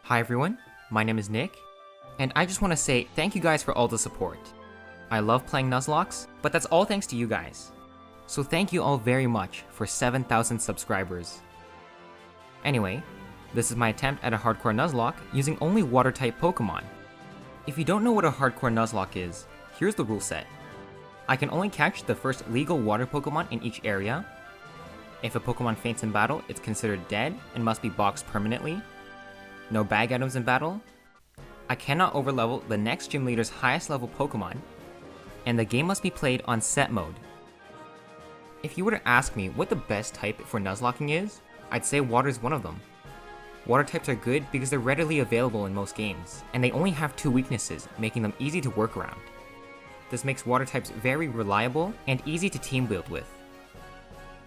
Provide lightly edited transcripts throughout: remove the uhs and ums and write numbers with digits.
Hi everyone, my name is Nick, and I just want to say thank you guys for all the support. I love playing Nuzlocks, but that's all thanks to you guys. So thank you all very much for 7,000 subscribers. Anyway, this is my attempt at a Hardcore Nuzlocke using only Water-type Pokemon. If you don't know what a Hardcore Nuzlocke is, here's the rule set. I can only catch the first legal Water Pokemon in each area. If a Pokemon faints in battle, it's considered dead and must be boxed permanently. No bag items in battle. I cannot overlevel the next gym leader's highest level Pokemon. And the game must be played on set mode. If you were to ask me what the best type for Nuzlocking is, I'd say water is one of them. Water types are good because they're readily available in most games, and they only have 2 weaknesses, making them easy to work around. This makes water types very reliable and easy to team build with.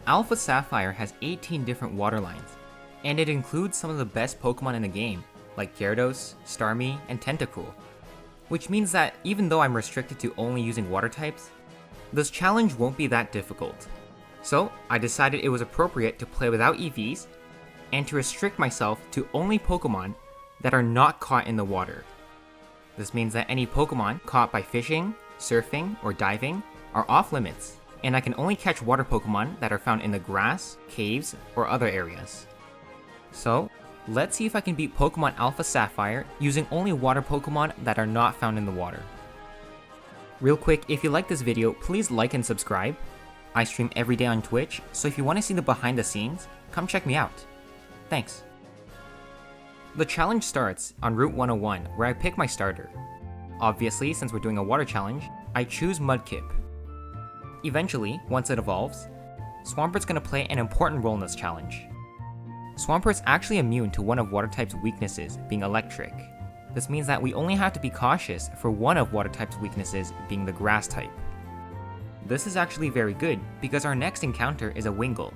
Alpha Sapphire has 18 different water lines, and it includes some of the best Pokemon in the game, like Gyarados, Starmie, and Tentacruel. Which means that even though I'm restricted to only using water types, this challenge won't be that difficult. So I decided it was appropriate to play without EVs, and to restrict myself to only Pokemon that are not caught in the water. This means that any Pokemon caught by fishing, surfing, or diving are off limits, and I can only catch water Pokemon that are found in the grass, caves, or other areas. So, let's see if I can beat Pokemon Alpha Sapphire using only water Pokemon that are not found in the water. Real quick, if you like this video, please like and subscribe. I stream every day on Twitch, so if you want to see the behind the scenes, come check me out. Thanks. The challenge starts on Route 101, where I pick my starter. Obviously, since we're doing a water challenge, I choose Mudkip. Eventually, once it evolves, Swampert's gonna play an important role in this challenge. Swampert's actually immune to one of water type's weaknesses, being electric. This means that we only have to be cautious for one of water type's weaknesses being the grass type. This is actually very good because our next encounter is a Wingull.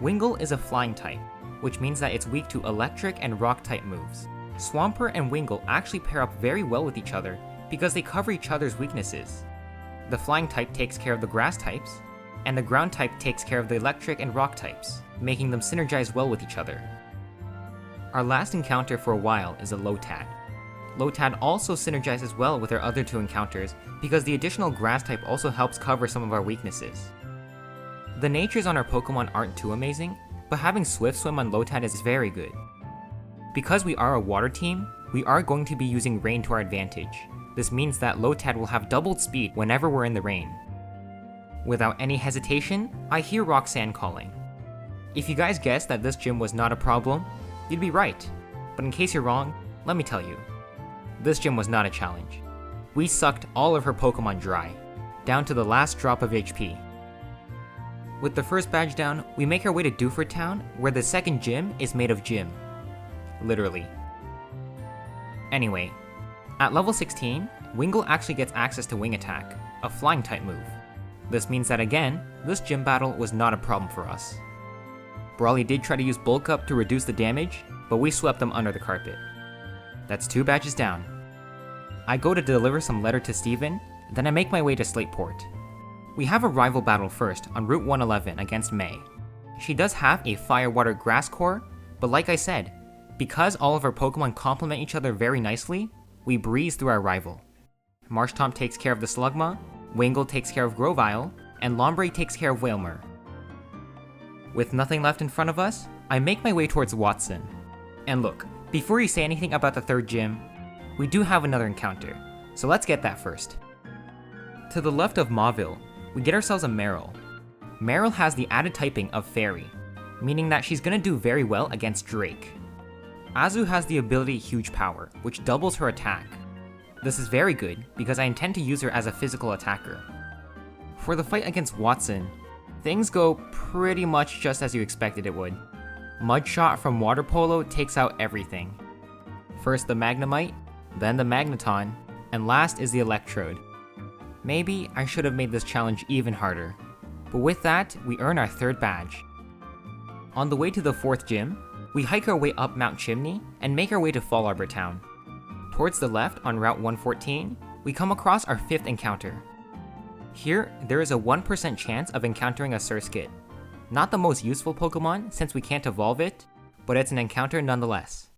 Wingull is a flying type, which means that it's weak to electric and rock type moves. Swampert and Wingull actually pair up very well with each other because they cover each other's weaknesses. The flying type takes care of the grass types, and the ground type takes care of the electric and rock types, making them synergize well with each other. Our last encounter for a while is a Lotad. Lotad also synergizes well with our other 2 encounters because the additional grass type also helps cover some of our weaknesses. The natures on our Pokemon aren't too amazing, but having Swift Swim on Lotad is very good. Because we are a water team, we are going to be using rain to our advantage. This means that Lotad will have doubled speed whenever we're in the rain. Without any hesitation, I hear Roxanne calling. If you guys guessed that this gym was not a problem, you'd be right. But in case you're wrong, let me tell you. This gym was not a challenge. We sucked all of her Pokemon dry, down to the last drop of HP. With the first badge down, we make our way to Dewford Town, where the second gym is made of gym. Literally. Anyway, at level 16, Wingull actually gets access to Wing Attack, a flying type move. This means that again, this gym battle was not a problem for us. Brawly did try to use Bulk Up to reduce the damage, but we swept them under the carpet. That's 2 badges down. I go to deliver some letter to Steven, then I make my way to Slateport. We have a rival battle first on Route 111 against May. She does have a Fire Water Grass core, but like I said, because all of our Pokemon complement each other very nicely, we breeze through our rival. Marshtomp takes care of the Slugma, Wingull takes care of Grovyle, and Lombre takes care of Wailmer. With nothing left in front of us, I make my way towards Watson. And look, before you say anything about the 3rd gym, we do have another encounter, so let's get that first. To the left of Mauville, we get ourselves a Marill. Marill has the added typing of Fairy, meaning that she's gonna do very well against Drake. Azu has the ability Huge Power, which doubles her attack. This is very good because I intend to use her as a physical attacker. For the fight against Watson, things go pretty much just as you expected it would. Mudshot from Water Polo takes out everything. First the Magnemite, then the Magneton, and last is the Electrode. Maybe I should have made this challenge even harder, but with that, we earn our 3rd badge. On the way to the 4th gym, we hike our way up Mount Chimney and make our way to Fall Arbor Town. Towards the left on Route 114, we come across our 5th encounter. Here, there is a 1% chance of encountering a Surskit. Not the most useful Pokemon since we can't evolve it, but it's an encounter nonetheless.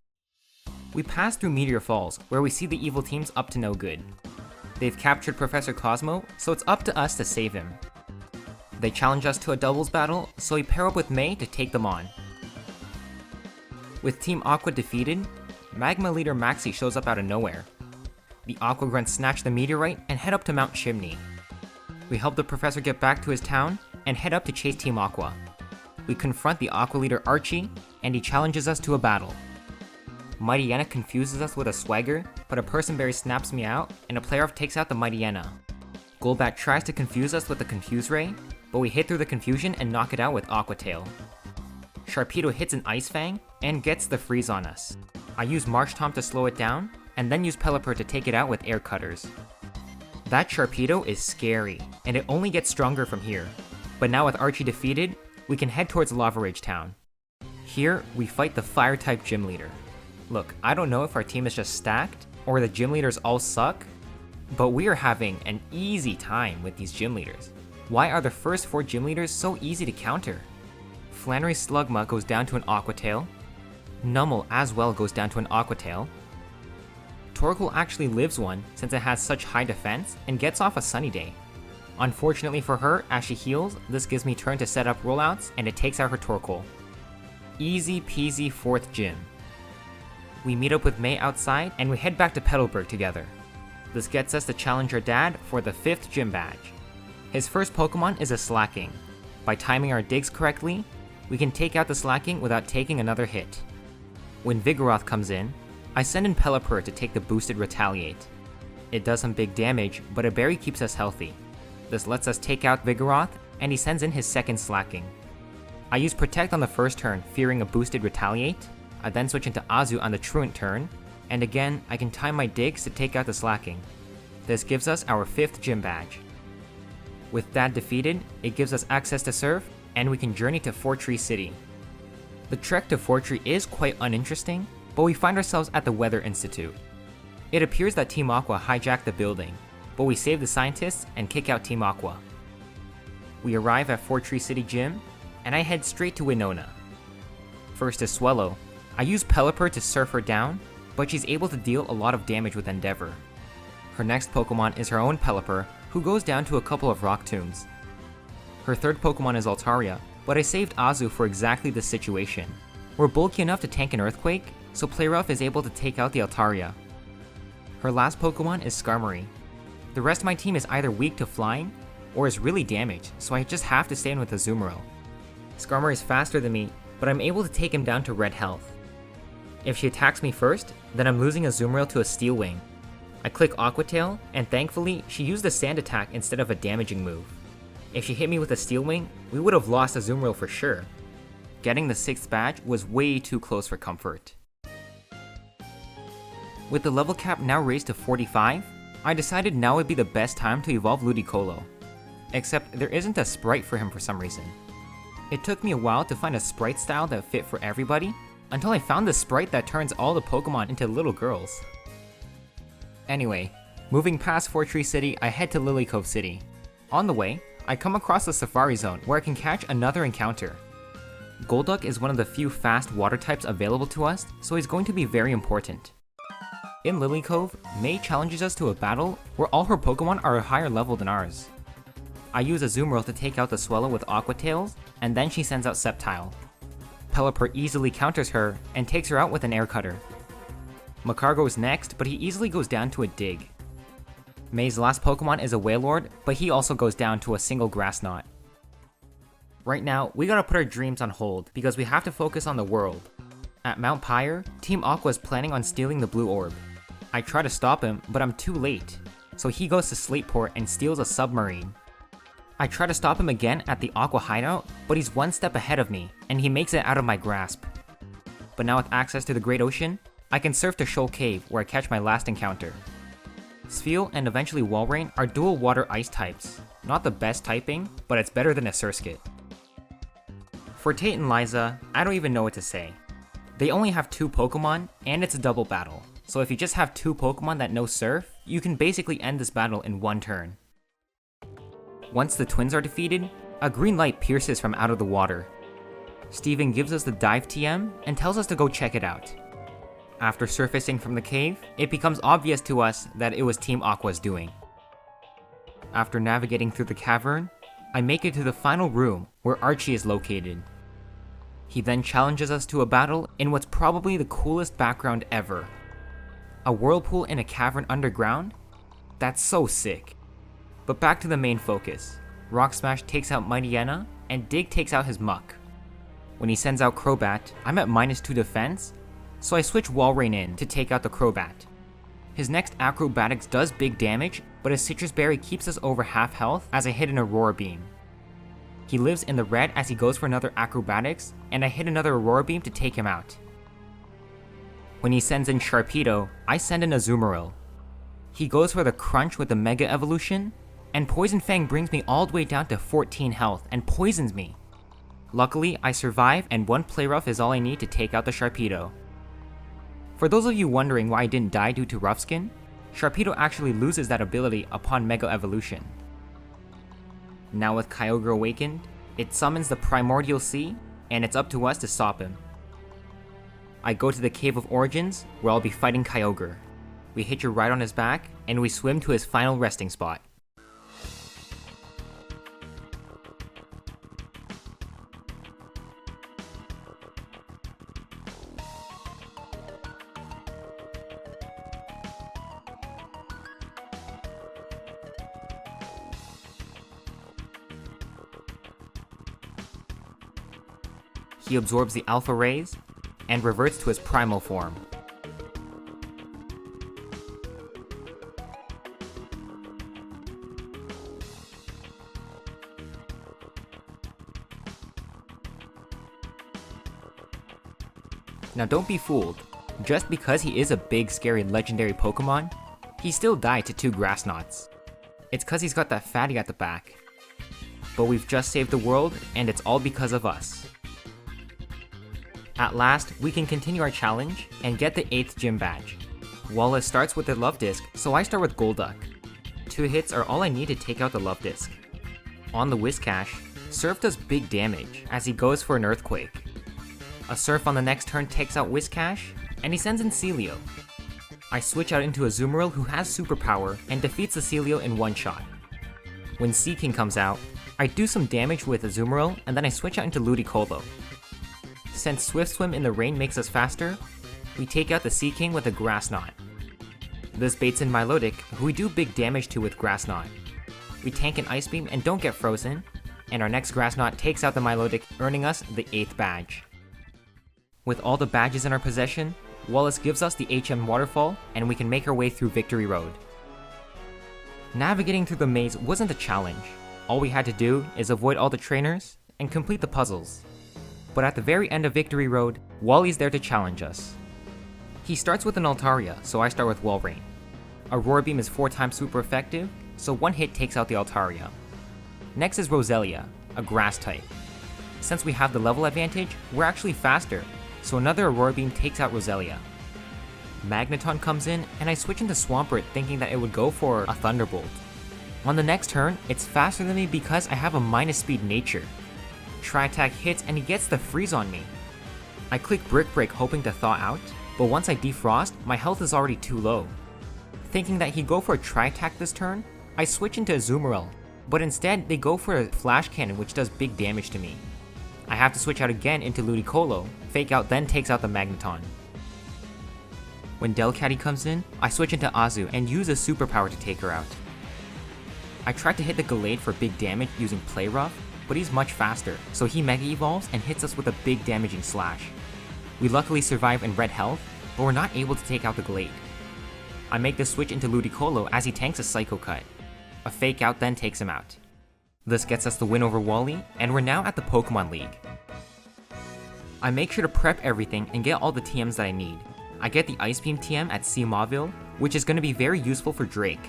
We pass through Meteor Falls, where we see the evil team's up to no good. They've captured Professor Cosmo, so it's up to us to save him. They challenge us to a doubles battle, so we pair up with May to take them on. With Team Aqua defeated, Magma Leader Maxie shows up out of nowhere. The Aqua Grunts snatch the meteorite and head up to Mount Chimney. We help the professor get back to his town and head up to chase Team Aqua. We confront the Aqua leader Archie, and he challenges us to a battle. Mightyena confuses us with a swagger, but a person berry snaps me out, and a player-off takes out the Mightyena. Golbat tries to confuse us with the Confuse Ray, but we hit through the confusion and knock it out with Aqua Tail. Sharpedo hits an Ice Fang, and gets the freeze on us. I use Marshtomp to slow it down, and then use Pelipper to take it out with Air Cutters. That Sharpedo is scary, and it only gets stronger from here. But now with Archie defeated, we can head towards Lava Rage Town. Here, we fight the Fire-type Gym Leader. Look, I don't know if our team is just stacked, or the Gym Leaders all suck, but we are having an easy time with these Gym Leaders. Why are the first 4 Gym Leaders so easy to counter? Flannery Slugma goes down to an Aqua Tail. Numel as well goes down to an Aqua Tail. Torkoal actually lives one since it has such high defense and gets off a Sunny Day. Unfortunately for her, as she heals, this gives me turn to set up rollouts and it takes out her Torkoal. Easy peasy 4th gym. We meet up with May outside and we head back to Petalburg together. This gets us to challenge her dad for the 5th gym badge. His first Pokemon is a Slacking. By timing our digs correctly, we can take out the Slacking without taking another hit. When Vigoroth comes in, I send in Pelipper to take the boosted Retaliate. It does some big damage, but a berry keeps us healthy. This lets us take out Vigoroth, and he sends in his second Slacking. I use Protect on the first turn, fearing a boosted Retaliate. I then switch into Azu on the Truant turn, and again, I can time my digs to take out the Slacking. This gives us our 5th gym badge. With that defeated, it gives us access to Surf, and we can journey to Fortree City. The trek to Fortree is quite uninteresting, but we find ourselves at the Weather Institute. It appears that Team Aqua hijacked the building, but we save the scientists and kick out Team Aqua. We arrive at Fortree City Gym, and I head straight to Winona. First is Swellow. I use Pelipper to surf her down, but she's able to deal a lot of damage with Endeavor. Her next Pokemon is her own Pelipper, who goes down to a couple of Rock Tombs. Her third Pokemon is Altaria, but I saved Azu for exactly this situation. We're bulky enough to tank an Earthquake, so Playrough is able to take out the Altaria. Her last Pokemon is Skarmory. The rest of my team is either weak to flying, or is really damaged, so I just have to stay in with Azumarill. Skarmory is faster than me, but I'm able to take him down to red health. If she attacks me first, then I'm losing Azumarill to a Steel Wing. I click Aqua Tail, and thankfully, she used a Sand Attack instead of a damaging move. If she hit me with a Steel Wing, we would have lost Azumarill for sure. Getting the 6th badge was way too close for comfort. With the level cap now raised to 45, I decided now would be the best time to evolve Ludicolo. Except there isn't a sprite for him for some reason. It took me a while to find a sprite style that fit for everybody, until I found the sprite that turns all the Pokemon into little girls. Anyway, moving past Fortree City, I head to Lily Cove City. On the way, I come across the Safari Zone where I can catch another encounter. Golduck is one of the few fast water types available to us, so he's going to be very important. In Lily Cove, May challenges us to a battle where all her Pokemon are a higher level than ours. I use Azumarill to take out the Swellow with Aqua Tails, and then she sends out Sceptile. Pelipper easily counters her and takes her out with an Air Cutter. Makar goes next, but he easily goes down to a Dig. May's last Pokemon is a Wailord, but he also goes down to a single Grass Knot. Right now, we gotta put our dreams on hold because we have to focus on the world. At Mount Pyre, Team Aqua is planning on stealing the Blue Orb. I try to stop him, but I'm too late, so he goes to Slateport and steals a Submarine. I try to stop him again at the Aqua hideout, but he's one step ahead of me, and he makes it out of my grasp. But now with access to the Great Ocean, I can surf to Shoal Cave where I catch my last encounter. Spheal and eventually Walrein are dual water ice types. Not the best typing, but it's better than a Surskit. For Tate and Liza, I don't even know what to say. They only have 2 Pokemon, and it's a double battle. So if you just have 2 Pokemon that know Surf, you can basically end this battle in 1 turn. Once the twins are defeated, a green light pierces from out of the water. Steven gives us the Dive TM and tells us to go check it out. After surfacing from the cave, it becomes obvious to us that it was Team Aqua's doing. After navigating through the cavern, I make it to the final room where Archie is located. He then challenges us to a battle in what's probably the coolest background ever. A whirlpool in a cavern underground? That's so sick. But back to the main focus. Rock Smash takes out Winona, and Dig takes out his Muck. When he sends out Crobat, I'm at -2 defense, so I switch Walrein in to take out the Crobat. His next Acrobatics does big damage, but his Citrus Berry keeps us over half health as I hit an Aurora Beam. He lives in the red as he goes for another Acrobatics, and I hit another Aurora Beam to take him out. When he sends in Sharpedo, I send in Azumarill. He goes for the Crunch with the Mega Evolution, and Poison Fang brings me all the way down to 14 health and poisons me. Luckily, I survive, and one Play Rough is all I need to take out the Sharpedo. For those of you wondering why I didn't die due to Rough Skin, Sharpedo actually loses that ability upon Mega Evolution. Now with Kyogre awakened, it summons the Primordial Sea, and it's up to us to stop him. I go to the Cave of Origins, where I'll be fighting Kyogre. We hitch a ride on his back, and we swim to his final resting spot. He absorbs the Alpha Rays, and reverts to his primal form. Now don't be fooled, just because he is a big scary legendary Pokemon, he still died to 2 Grass Knots. It's cause he's got that fatty at the back. But we've just saved the world, and it's all because of us. At last, we can continue our challenge and get the 8th gym badge. Wallace starts with the Love Disc, so I start with Golduck. 2 hits are all I need to take out the Love Disc. On the Whiscash, Surf does big damage as he goes for an Earthquake. A Surf on the next turn takes out Whiscash, and he sends in Celio. I switch out into a Azumarill who has Superpower and defeats the Celio in one shot. When Seaking comes out, I do some damage with Azumarill and then I switch out into Ludicolo. Since Swift Swim in the rain makes us faster, we take out the Seaking with a Grass Knot. This baits in Milotic, who we do big damage to with Grass Knot. We tank an Ice Beam and don't get frozen, and our next Grass Knot takes out the Milotic, earning us the 8th badge. With all the badges in our possession, Wallace gives us the HM Waterfall, and we can make our way through Victory Road. Navigating through the maze wasn't a challenge. All we had to do is avoid all the trainers and complete the puzzles. But at the very end of Victory Road, Wally's there to challenge us. He starts with an Altaria, so I start with Walrein. Aurora Beam is 4 times super effective, so one hit takes out the Altaria. Next is Roselia, a grass type. Since we have the level advantage, we're actually faster, so another Aurora Beam takes out Roselia. Magneton comes in, and I switch into Swampert thinking that it would go for a Thunderbolt. On the next turn, it's faster than me because I have a minus speed nature. Tri-Attack hits and he gets the freeze on me. I click Brick Break hoping to thaw out, but once I defrost, my health is already too low. Thinking that he'd go for a Tri-Attack this turn, I switch into Azumarill, but instead they go for a Flash Cannon which does big damage to me. I have to switch out again into Ludicolo, Fake Out then takes out the Magneton. When Delcatty comes in, I switch into Azu and use a superpower to take her out. I tried to hit the Gallade for big damage using Play Rough, but he's much faster, so he Mega Evolves and hits us with a big damaging slash. We luckily survive in red health, but we're not able to take out the Gallade. I make the switch into Ludicolo as he tanks a Psycho Cut. A Fake Out then takes him out. This gets us the win over Wally, and we're now at the Pokemon League. I make sure to prep everything and get all the TMs that I need. I get the Ice Beam TM at Sea Mauville, which is going to be very useful for Drake.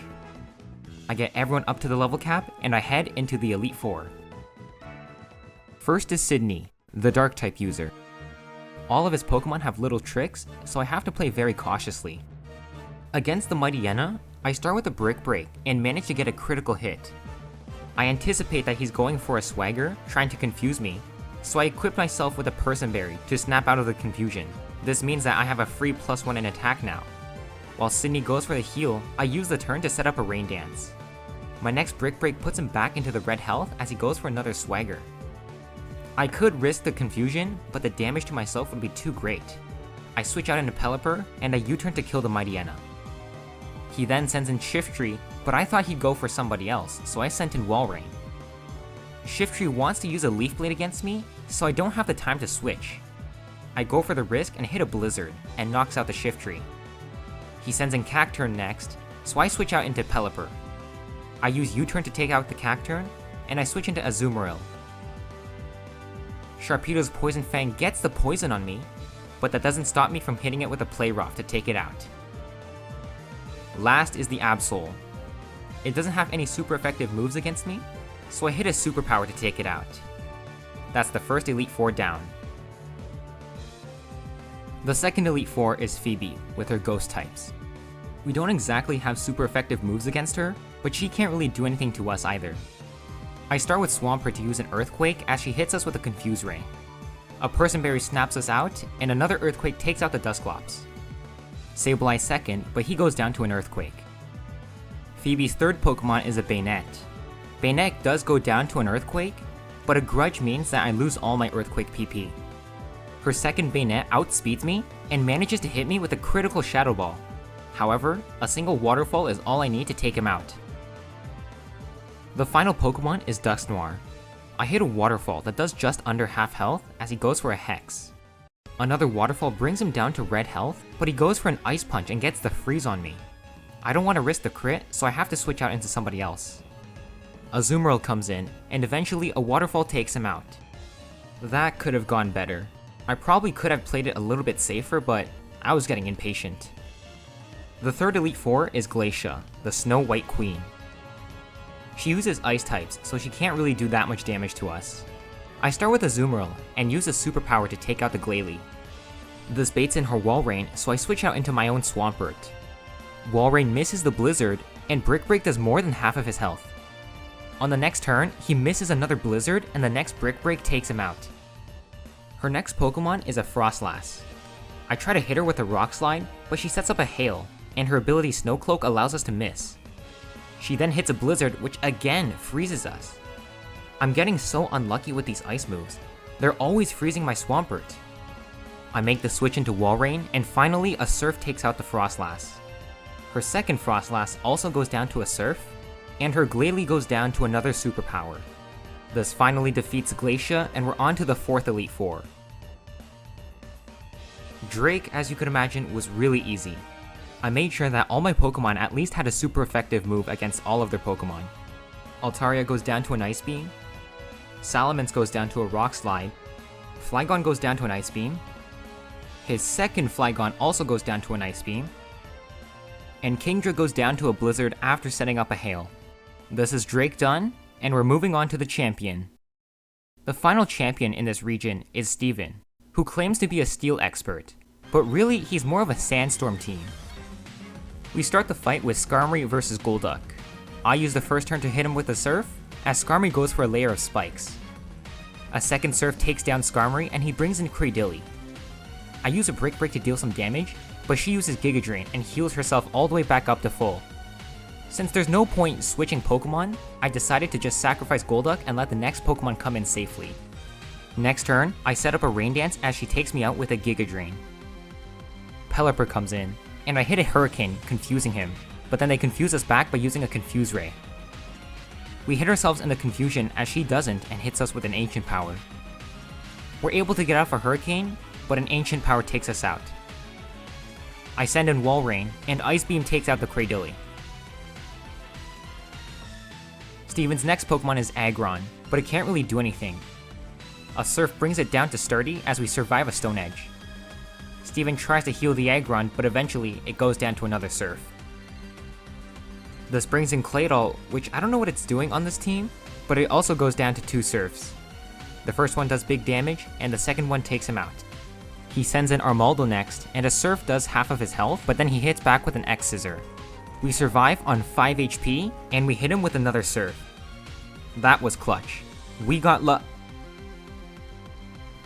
I get everyone up to the level cap, and I head into the Elite Four. First is Sydney, the Dark type user. All of his Pokemon have little tricks, so I have to play very cautiously. Against the Mighty Yenna, I start with a Brick Break and manage to get a critical hit. I anticipate that he's going for a Swagger, trying to confuse me, so I equip myself with a Person Berry to snap out of the confusion. This means that I have a free +1 in attack now. While Sydney goes for the heal, I use the turn to set up a Rain Dance. My next Brick Break puts him back into the red health as he goes for another Swagger. I could risk the confusion, but the damage to myself would be too great. I switch out into Pelipper, and I U-turn to kill the Mightyena. He then sends in Shiftry, but I thought he'd go for somebody else, so I sent in Walrein. Shiftry wants to use a Leaf Blade against me, so I don't have the time to switch. I go for the risk and hit a Blizzard, and knocks out the Shiftry. He sends in Cacturne next, so I switch out into Pelipper. I use U-turn to take out the Cacturne, and I switch into Azumarill. Sharpedo's Poison Fang gets the poison on me, but that doesn't stop me from hitting it with a Play Rough to take it out. Last is the Absol. It doesn't have any super effective moves against me, so I hit a Superpower to take it out. That's the first Elite Four down. The second Elite Four is Phoebe, with her Ghost types. We don't exactly have super effective moves against her, but she can't really do anything to us either. I start with Swampert to use an Earthquake as she hits us with a Confuse Ray. A Person Berry snaps us out, and another Earthquake takes out the Dusclops. Sableye second, but he goes down to an Earthquake. Phoebe's third Pokemon is a Banette. Banette does go down to an Earthquake, but a Grudge means that I lose all my Earthquake PP. Her second Banette outspeeds me, and manages to hit me with a critical Shadow Ball. However, a single Waterfall is all I need to take him out. The final Pokemon is Dusknoir. I hit a Waterfall that does just under half health as he goes for a Hex. Another Waterfall brings him down to red health, but he goes for an Ice Punch and gets the freeze on me. I don't want to risk the crit, so I have to switch out into somebody else. Azumarill comes in, and eventually a Waterfall takes him out. That could have gone better. I probably could have played it a little bit safer, but I was getting impatient. The third Elite Four is Glacia, the Snow White Queen. She uses Ice types, so she can't really do that much damage to us. I start with Azumarill, and use a Superpower to take out the Glalie. This baits in her Walrein, so I switch out into my own Swampert. Walrein misses the Blizzard, and Brick Break does more than half of his health. On the next turn, he misses another Blizzard, and the next Brick Break takes him out. Her next Pokemon is a Frostlass. I try to hit her with a Rock Slide, but she sets up a Hail, and her ability Snow Cloak allows us to miss. She then hits a Blizzard, which again freezes us. I'm getting so unlucky with these ice moves. They're always freezing my Swampert. I make the switch into Walrein, and finally a Surf takes out the Frostlass. Her second Frostlass also goes down to a Surf, and her Glalie goes down to another Superpower. This finally defeats Glacia, and we're on to the fourth Elite Four. Drake, as you could imagine, was really easy. I made sure that all my Pokemon at least had a super effective move against all of their Pokemon. Altaria goes down to an Ice Beam, Salamence goes down to a Rock Slide, Flygon goes down to an Ice Beam, his second Flygon also goes down to an Ice Beam, and Kingdra goes down to a Blizzard after setting up a Hail. This is Drake done, and we're moving on to the champion. The final champion in this region is Steven, who claims to be a Steel expert, but really he's more of a Sandstorm team. We start the fight with Skarmory versus Golduck. I use the first turn to hit him with a Surf, as Skarmory goes for a layer of spikes. A second Surf takes down Skarmory and he brings in Cradily. I use a Brick Break to deal some damage, but she uses Giga Drain and heals herself all the way back up to full. Since there's no point switching Pokemon, I decided to just sacrifice Golduck and let the next Pokemon come in safely. Next turn, I set up a Rain Dance as she takes me out with a Giga Drain. Pelipper comes in, and I hit a Hurricane, confusing him, but then they confuse us back by using a Confuse Ray. We hit ourselves in the confusion as she doesn't and hits us with an Ancient Power. We're able to get off a Hurricane, but an Ancient Power takes us out. I send in Walrein, and Ice Beam takes out the Cradily. Steven's next Pokemon is Aggron, but it can't really do anything. A Surf brings it down to Sturdy as we survive a Stone Edge. Steven tries to heal the Aggron, but eventually it goes down to another Surf. This brings in Claydol, which I don't know what it's doing on this team, but it also goes down to two Surfs. The first one does big damage, and the second one takes him out. He sends in Armaldo next, and a Surf does half of his health, but then he hits back with an X-Scissor. We survive on 5 HP, and we hit him with another Surf. That was clutch. We got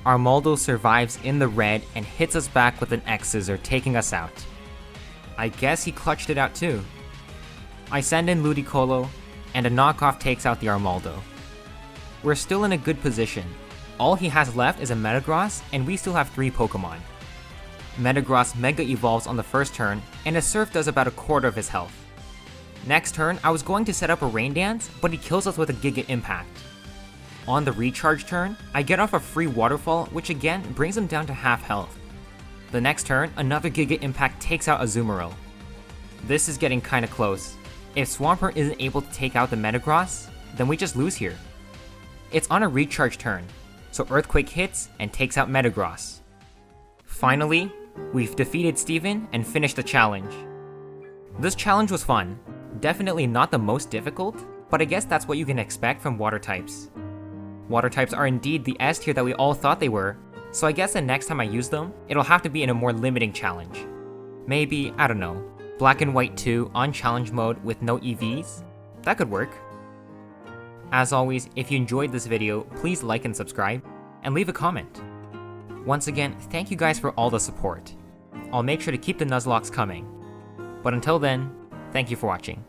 Armaldo survives in the red and hits us back with an X-Scissor, taking us out. I guess he clutched it out too. I send in Ludicolo, and a knockoff takes out the Armaldo. We're still in a good position. All he has left is a Metagross, and we still have 3 Pokemon. Metagross Mega Evolves on the first turn, and a Surf does about a quarter of his health. Next turn, I was going to set up a Rain Dance, but he kills us with a Giga Impact. On the recharge turn, I get off a free Waterfall, which again brings him down to half health. The next turn, another Giga Impact takes out Azumarill. This is getting kinda close. If Swampert isn't able to take out the Metagross, then we just lose here. It's on a recharge turn, so Earthquake hits and takes out Metagross. Finally, we've defeated Steven and finished the challenge. This challenge was fun. Definitely not the most difficult, but I guess that's what you can expect from water types. Water types are indeed the S tier that we all thought they were, so I guess the next time I use them, it'll have to be in a more limiting challenge. Maybe, I don't know, Black and White 2 on challenge mode with no EVs? That could work. As always, if you enjoyed this video, please like and subscribe, and leave a comment. Once again, thank you guys for all the support. I'll make sure to keep the Nuzlocks coming. But until then, thank you for watching.